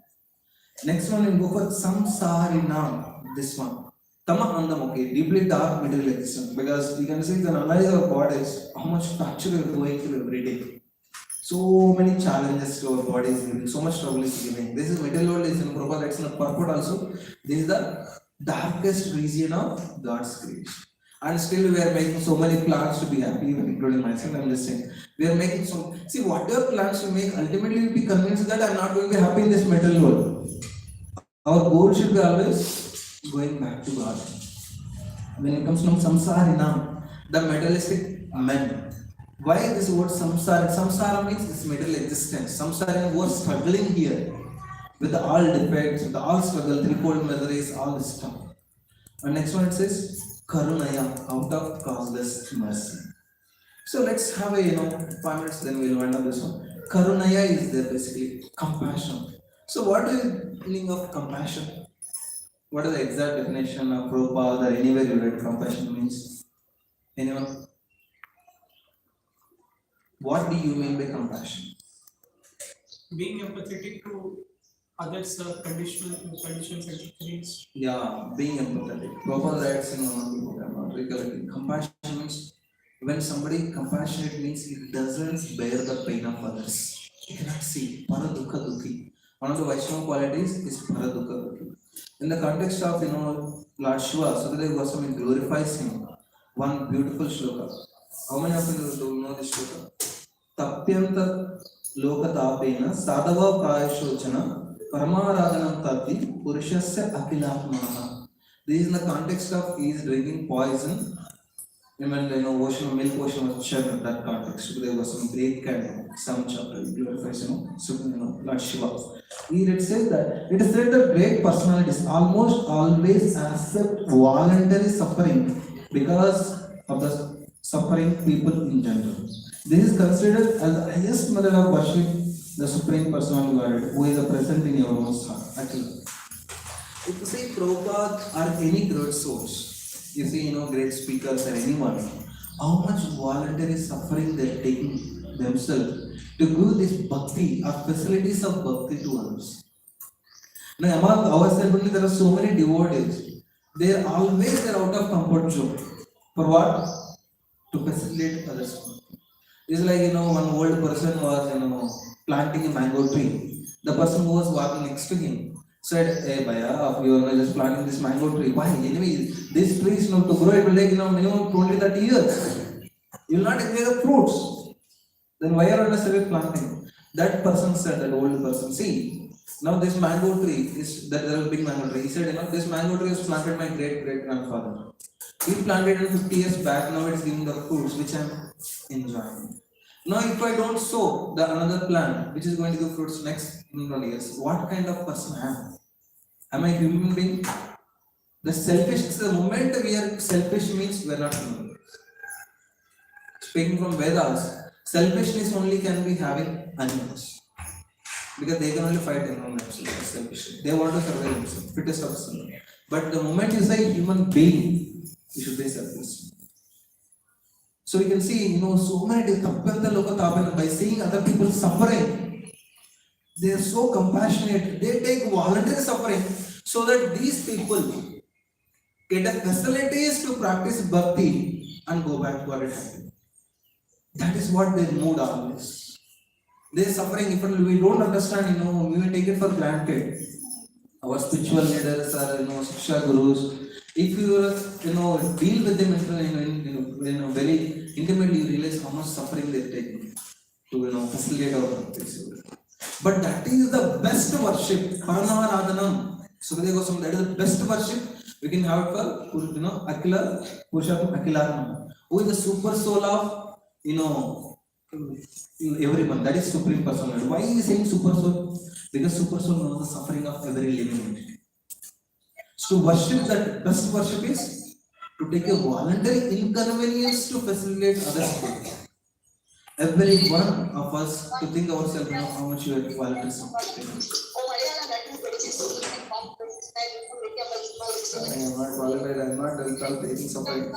Next one, we go for Samsarinam. This one. Tama Andam, okay, deeply dark material existence. Because you can see, you can analyze our bodies, how much torture we are going through every day. So many challenges to our bodies, so much trouble is giving. This is material world, is in Prabhupada, it's in a purport also. This is the darkest region of God's creation. And still we are making so many plans to be happy, even including myself, I'm just saying. We are making see, whatever plans we make, ultimately we'll be convinced that I'm not going to be happy in this material world. Our goal should be always going back to God. When it comes to samsarinam, the materialistic men. Why this word samsara? Samsara means this material existence. Samsara who are struggling here with all defects, with all struggle, threefold miseries, all this stuff. And next one it says karunaya, out of causeless mercy. So let's have a 5 minutes, then we'll wind up this one. Karunaya is there basically, compassion. So what is the meaning of compassion? What is the exact definition of Prabhupada or anywhere you read compassion means? Anyone? What do you mean by compassion? Being empathetic to others' conditions and feelings. Yeah, being empathetic. Prabhupada writes in one of the book, I'm not recollecting. Compassion means when somebody compassionate means it doesn't bear the pain of others. You cannot see. Paradukha dukhi. One of the Vaishnava qualities is paradukha dukhi. In the context of Lord Shiva, Sukadeva Goswami glorifies him. One beautiful shloka. How many of you do know this shloka? Tapyanta lokatapena sadava prayashochana paramaradhanam tati purushasya akilatmana. This is in the context of he is drinking poison. Even ocean, milk ocean was shed in that context. There was some great kind of some chapter glorifies Lord Shiva. Here it says that it is said that great personalities almost always accept voluntary suffering because of the suffering people in general. This is considered as the highest method of worship the Supreme Personality Godhead, who is present in your most heart. Actually, if you see Prabhupada or any great source, you see, great speakers or anyone, how much voluntary suffering they're taking themselves to give this bhakti or facilities of bhakti to others. Now, among ourselves, only there are so many devotees. They are always they're out of comfort zone. For what? To facilitate others. It's like one old person was planting a mango tree. The person who was walking next to him said, "Hey, Bhaiya, you are just planting this mango tree. Why? Anyway, this tree is not to grow. It will take minimum 20-30 years. You will not enjoy the fruits. Then why are you still planting?" That person said, that old person, "See, now this mango tree is that there is a big mango tree." He said, this mango tree was planted by my great grandfather. He planted it 50 years back. Now it is giving the fruits which I am enjoying. Now, if I don't sow the another plant which is going to give fruits next 20 years, what kind of person I am? Am I a human being? The moment we are selfish means we are not human. Speaking from Vedas, selfishness only can be having animals. Because they can only fight among themselves selfishly. They want to survive themselves, fittest of self. But the moment you say human being, you should be selfish. So we can see, so many by seeing other people suffering, they are so compassionate. They take voluntary suffering so that these people get the facilities to practice bhakti and go back to what it happened. That is what their mood always. They are suffering. If we don't understand, we may take it for granted. Our spiritual leaders or Shiksha Gurus. If you deal with them very intimately, you realize how much suffering they're taking to facilitate our practice. But that is the best worship. Paramaradhanam. Sukadeva Goswami, that is the best worship we can have it for Akila Purushottam Akilarnam, who is the super soul of everyone. That is Supreme Personality. Why is he saying super soul? Because super soul knows the suffering of every living entity. So worship, that best worship is to take a voluntary inconvenience to facilitate others. Every one of us to think ourselves how much you are voluntary suffering. I am not qualified, I am not taking suffering.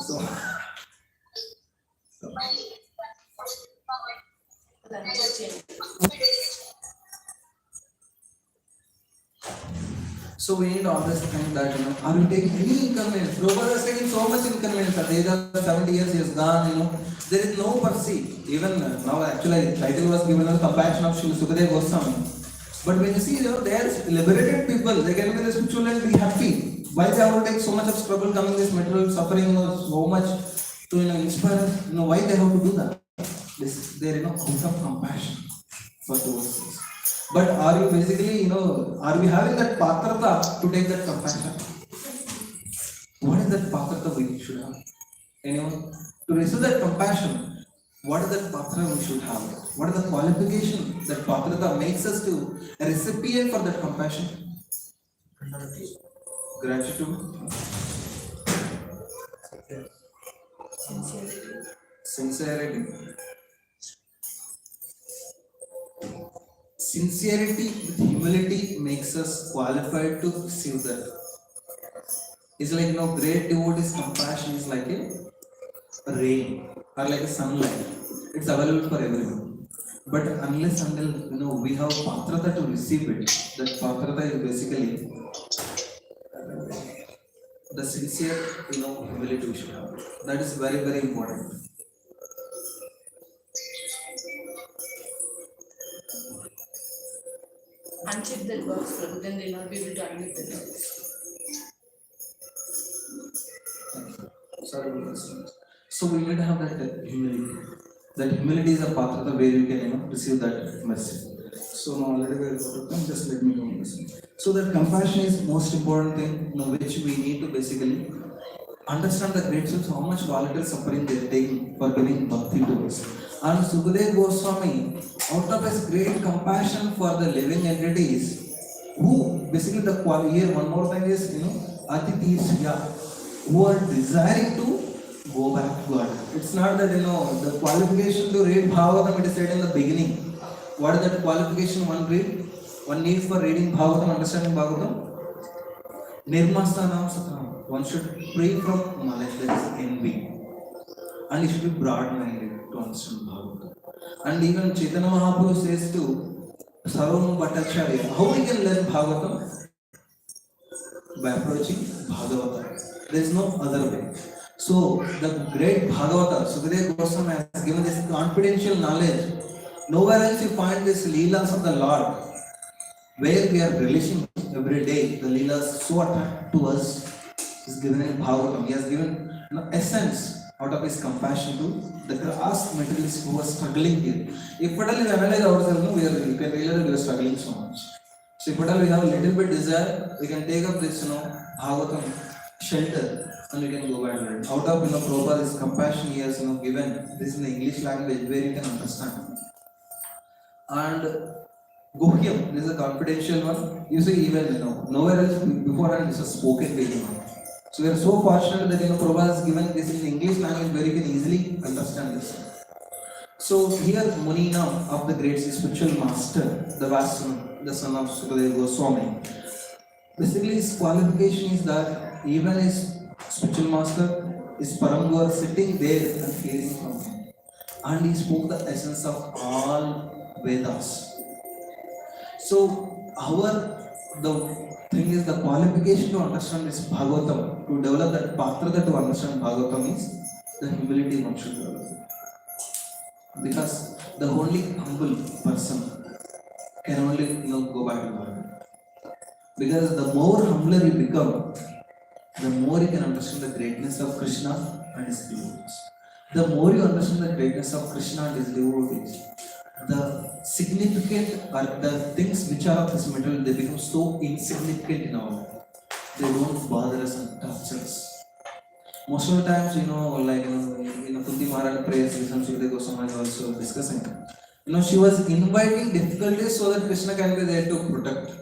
So we need to understand that are we taking any inconvenience? Prabhupada is taking so much inconvenience. At the age of 70 years he has gone, there is no mercy. Even now actually title was given as Compassion of Sukadeva Goswami. But when you see they are liberated people, they can be spiritual and be happy. Why they have to take so much of struggle, coming this material suffering so much to inspire us? Why they have to do that? They are out of compassion for towards us. But are you basically, are we having that patrata to take that compassion? What is that patrata we should have? Anyone? To receive that compassion, what is that patrata we should have? What is the qualification that patrata makes us to a recipient for that compassion? Gratitude. Sincerity. Sincerity with humility makes us qualified to receive that. It's like great devotee's compassion is like a rain or like a sunlight. It's available for everyone. But unless until we have patrata to receive it, that patrata is basically the sincere humility we should have. That is very, very important. Uncheck that box, Prabhu, then they'll not be able to admit themselves. Sorry about this. So we need to have that humility. That humility is a patrata where you can receive that message. So now already we are out of time, just let me go on this. So that compassion is most important thing which we need to basically understand the great souls, how much voluntary suffering they are taking for giving bhakti to us. And Sukadeva Goswami, out of his great compassion for the living entities, who basically here one more thing is Atitis, who are desiring to go back to God. It's not that the qualification to read Bhagavatam, it is said in the beginning. What is that qualification one read? One need for reading Bhagavatam, understanding Bhagavatam? Nirmastanam Satanam. One should free from knowledge, that is envy. And he should be broad-minded to understand Bhagavatam. And even Chaitanya Mahaprabhu says to Sarvam Bhattacharya, how we can learn Bhagavatam? By approaching Bhagavatam. There is no other way. So the great Bhagavata, Sukadeva Goswami has given this confidential knowledge. Nowhere else you find this Leelas of the Lord, where we are relishing every day. The Leelas so attractive to us is given in Bhagavatam. He has given essence out of his compassion to the class materialists who are struggling here. If at all we analyze ourselves, we can realize we are struggling so much. So if at all we have a little bit desire, we can take up this Bhagavatam shelter and we can go back to it. Out of Prabhupada's compassion he has given this in the English language where you can understand. And Guhyam, this is a confidential one. You see, even nowhere else beforehand this is spoken way. So we are so fortunate that Prabhupada has given this in the English language where you can easily understand this. So here Munina of the great spiritual master, the Vasan, the son of Sukadeva Goswami. Basically his qualification is that even his spiritual master is Paramguru sitting there and hearing from him. And he spoke the essence of all Vedas. So the thing is, the qualification to understand this Bhagavatam, to develop that patrata to understand Bhagavatam is the humility one should develop. Because the only humble person can only go back to God. Because the more humbler you become, the more you can understand the greatness of Krishna and his devotees. The more you understand the greatness of Krishna and his devotees, the significant or the things which are of this material, they become so insignificant in our life. They don't bother us and touch us. Most of the times, Kunti Maharani prayers, Sukadeva Goswami is also discussing. She was inviting difficulties so that Krishna can be there to protect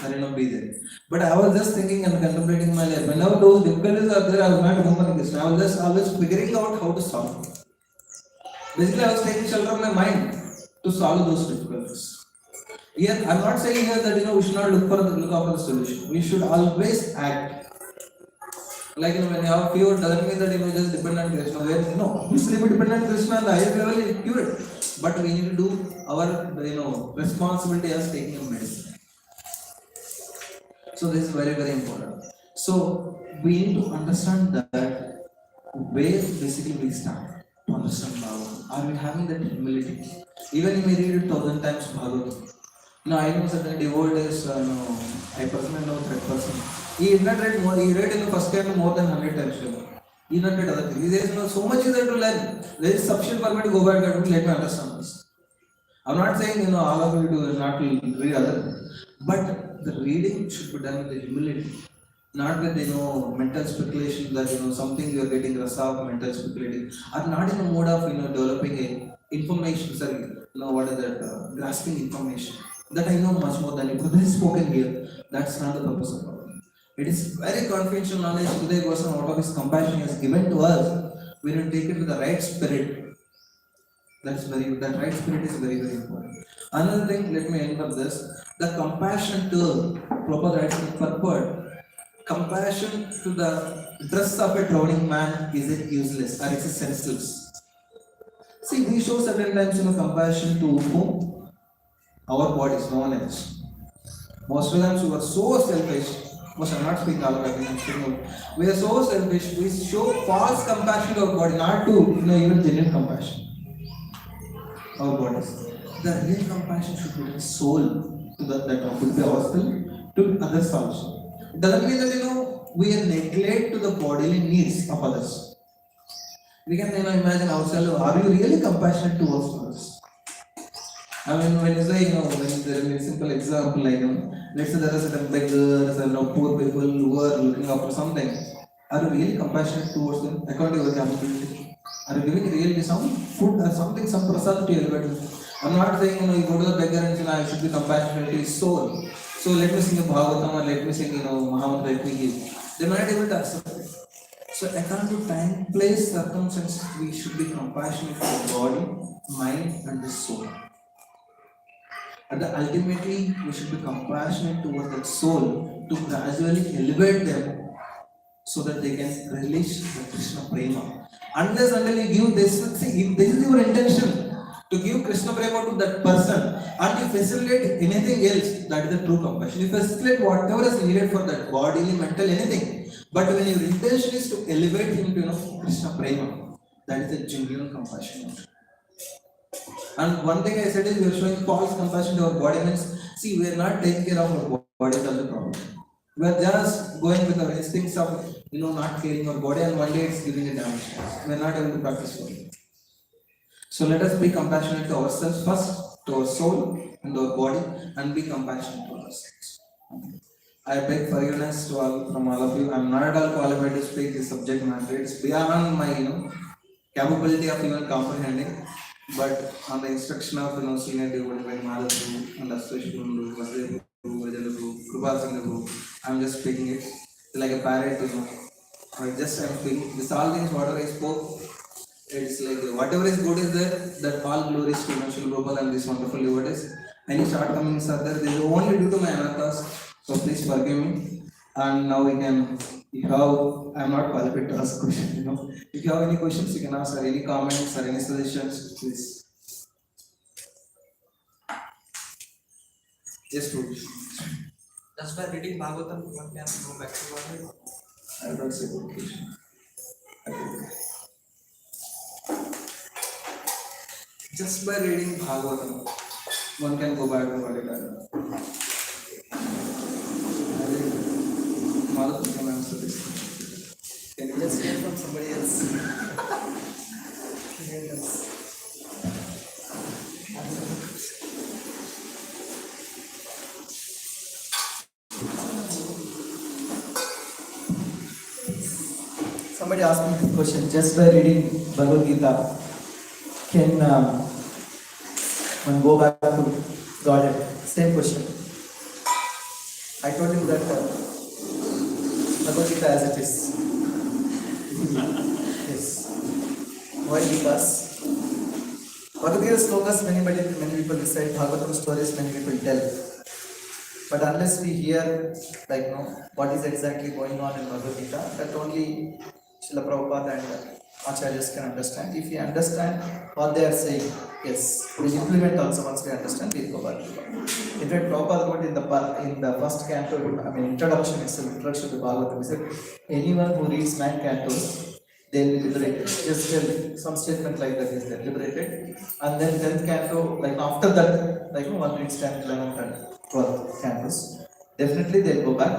and be there. But I was just thinking and contemplating my life. Whenever those difficulties are there, I was not remembering Krishna. I was just always figuring out how to solve. Basically, I was taking shelter of my mind to solve those difficulties. Here, I'm not saying here that we should not look after the solution. We should always act. Like when you have fever, doesn't mean that just depend on Krishna. No, obviously we depend on Krishna and the higher level is cured. But we need to do our responsibility as taking a medicine. So this is very, very important. So we need to understand that where basically we start to understand Bhagavatam. Are we having that humility? Even if we read it 1,000 times Bhagavatam. I know certain devotees, I personally know that person. He did not read more, he read in the first time more than 100 times. He did not read other things. He says, so much is there to learn. There is sufficient for me to go back and let me understand this. I'm not saying, all of you do not read other things. But the reading should be done with humility. Not with, mental speculation that, something you are getting rasa of mental speculating. Or not in the mode of, developing a information, what is that, grasping information. That I know much more than you. But this is spoken here. That's not the purpose of it. It is very confidential knowledge. Today, person out of his compassion has given to us. We need to take it with the right spirit. That right spirit is very, very important. Another thing, let me end up this. The compassion to proper writes in purport. Compassion to the dress of a drowning man is it useless or is it senseless? See, we show certain times compassion to whom? Our bodies, no one else. Most of the times we are so selfish. Most I'm not speaking all of it, I'm speaking. We are so selfish. We show false compassion to our body, not to even genuine compassion. Our bodies. The real compassion should be the soul to that could be ourselves to others also. It doesn't mean that we are neglect to the bodily needs of others. We can imagine ourselves. Are you really compassionate towards others? I mean, when you say, when there is a simple example, let's say there are certain beggars and poor people who are looking after something. Are you really compassionate towards them according to your capability? Are you giving really some food or something, some prasad to everybody? I'm not saying, you go to the beggar and say, I should be compassionate to his soul. So let me sing a Bhagavatam or let me sing, Muhammad, let me give. They might not able to accept it. So according to time, place, circumstances, we should be compassionate for the body, mind and the soul. And then ultimately, we should be compassionate towards that soul to gradually elevate them so that they can release the Krishna Prema. Unless until you give this, see, if this is your intention to give Krishna Prema to that person and you facilitate anything else, that is the true compassion. You facilitate whatever is needed for that bodily, mental, anything. But when your intention is to elevate him to Krishna Prema, that is a genuine compassion. And one thing I said is we are showing false compassion to our body means, see, we are not taking care of our body as a problem. We are just going with our instincts of, not caring our body, and one day it's giving a damage. We are not able to practice for it. So let us be compassionate to ourselves first, to our soul and our body, and be compassionate to ourselves. I beg forgiveness to from all of you. I am not at all qualified to speak this subject matter. It's beyond my capability of even comprehending. But on the instruction of senior devotees like Madhavu and Aswash Guru, Vasudeva Guru, Vajala Guru, Krupal Singh Guru, I'm just speaking it like a parrot. I just am speaking. This all things whatever I spoke, it's like whatever is good is there. That all glory is to Srila Prabhupada and these wonderful devotees. Any shortcomings are there. This is only due to my anathas. So please forgive me. And now we can. I'm not qualified to ask questions. If you have any questions, you can ask, or any comments or any suggestions, please. Yes, please. Just by reading Bhagavatam, one can go back to Godhead. I don't say good question. Just by reading Bhagavatam, one can go back to Godhead. I think Madhav can answer this. Can you just hear from somebody else? Somebody asked me a question just by reading Bhagavad Gita. Can one go back to Godhead? Same question. I told him that Bhagavad Gita as it is. Yes. Why? Because Bhagavad Gita slokas many people recite, Bhagavatam stories many people tell. But unless we hear what is exactly going on in Bhagavad Gita, that only Srila Prabhupada and Acharyas can understand. If we understand what they are saying, yes, we implement also. Once we understand, we go back to God. In fact, Prabhupada wrote in the first canto, introduction to Bhagavatam, he said, anyone who reads 9 cantos, they will be liberated. Just tell some statement like that is there, liberated. And then 10th canto, after that, one reads 10th, 11th, and 12th cantos, definitely they'll go back.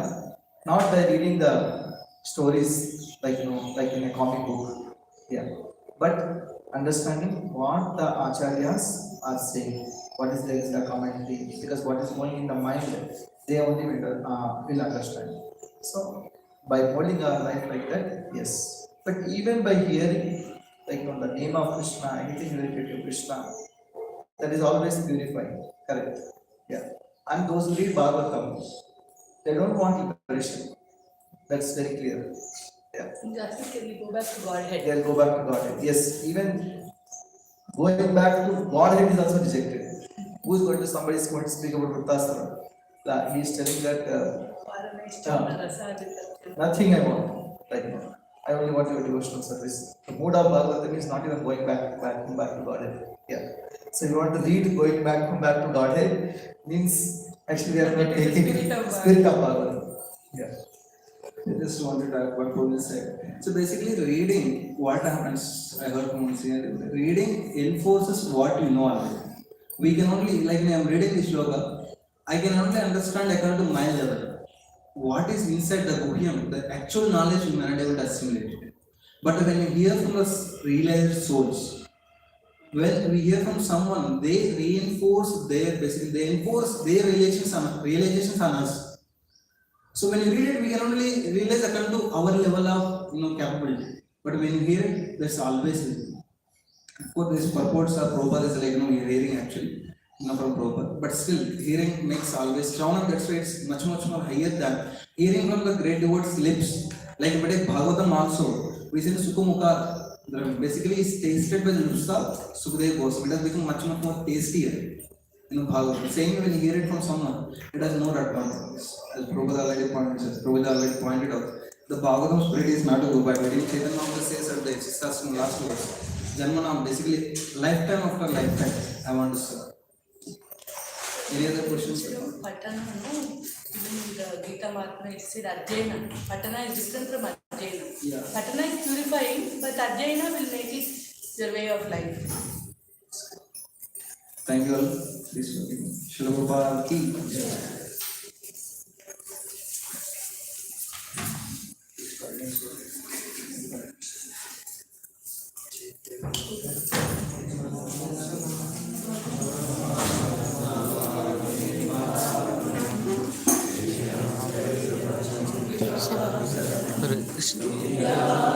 Not by reading the stories like in a comic book, but understanding what the acharyas are saying, what is the commentary, because what is going in the mind, they only will understand. So by holding our life like that, yes. But even by hearing the name of Krishna, anything related to Krishna, that is always purifying. Correct. Yeah. And those who read Bhagavatam, they don't want liberation. That's very clear. Yeah. Drastically go back to Godhead. They'll go back to Godhead. Yes, even going back to Godhead is also rejected. Who is going to, somebody is going to speak about Vrittasara. He is telling that nothing I want. I only want your devotional service. The mood of Bhagavatam is not even going back to Godhead. Yeah. So you want to read going back to Godhead means actually we are not taking spirit of Bhagavatam. Yeah. I just wanted to add what Paul said. So basically, reading what happens, I heard from Monsignor, reading enforces what you know already. We can only, like when I am reading this yoga, I can only understand according to my level. What is inside the guhyam, the actual knowledge you may not able to assimilate it. But when you hear from the realized souls, when we hear from someone, they reinforce their realizations on us. So when you read it, we can only realize according to our level of capability. But when you hear it, that's always visible. Of course, this purports are Prabhupada is you're hearing actually, from Prabhupada. But still, hearing makes always Shravana, that's why it's much more higher than hearing from the great devotees' lips. Like but Bhagavatam also, we say Sukha basically is tasted by the lips of Sukadeva Goswami. It has become much more tastier. in Bhagavatam. Saying when you hear it from someone, it has more advantage. As Prabhupada already pointed out, the Bhagavatam spirit is not a go by. Very Chaitanya Mahaprabhu says at the Exorcism last verse, Janmanam, basically lifetime after lifetime, I want to serve. Any other questions? Patana, no, even in the Gita Mahatma, it said Arjayana. Patana is different from Arjayana. Yeah. Patana is purifying, but Arjayana will make it your way of life. Thank you all. Please forgive me. Srila Prabhupada ki jai. Hare Krishna.